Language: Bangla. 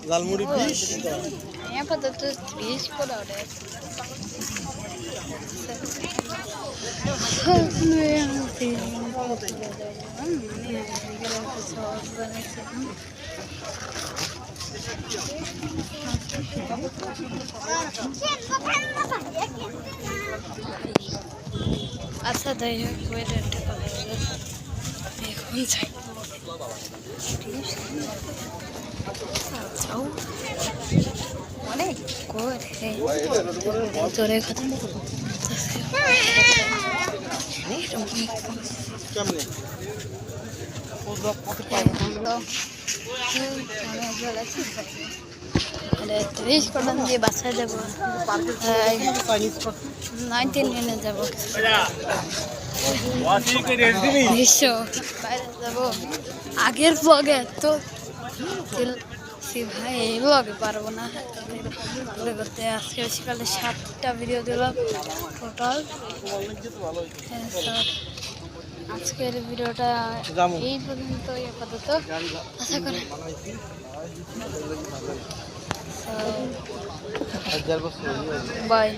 জালমুড়ি 20 আপাতত 30 করে অর্ডার আচ্ছা যাই হোক ওয়েদারটা ভালো এখন যাই অনেক করে জোরে কথা কেমনে ত্রিশ কটন দিয়ে বাসায় যাবো 19 নিয়ে যাবো বাইরে যাবো আগের ব্লগে তো ভাই এই ব্লগে পারবো না করতে আজকে সকালে 7টা ভিডিও দিলাম টোটাল আজকের ভিডিওটা এই পর্যন্তই আপাতত আশা করি বাই।